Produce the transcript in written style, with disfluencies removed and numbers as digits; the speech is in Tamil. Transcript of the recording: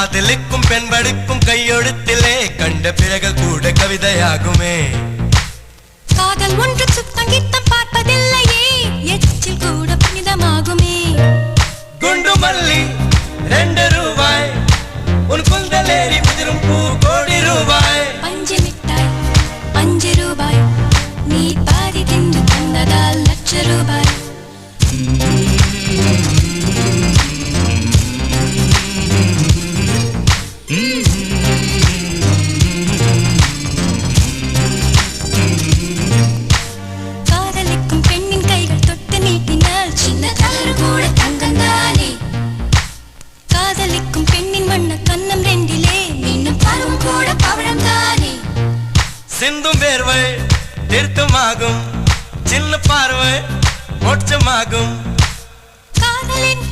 காதலிக்கும் பெண்படுக்கும் கையெழுத்திலே கண்ட பிறகு கூட கவிதையாகுமே. காதல் ஒன்று சுத்தம் கித்தம் பார்ப்பதில்லையே, எச்சில் கூட புனிதமாகுமே. குண்டு மல்லி 2 ரூபாய், உன் குந்தலேறி முதிரும் பூ கோடி ரூபாய். பஞ்சு மிட்டாய் 5 ரூபாய், நீ பாதி தின்று தந்ததால் லட்ச ரூபாய். காதலிக்கும் பெண்ணின் கைகள் தொட்டு நீட்டினால் சின்ன தவறு கூட தங்கந்தானே. காதலிக்கும் பெண்ணின் வண்ண கண்ணம் 2லே மீண்டும் பருவம் கூட பவழம் தானே. சிந்தும் வேர்வை தீர்த்தமாகும், சின்ன பார்வை மோட்சமாகும். காதலின்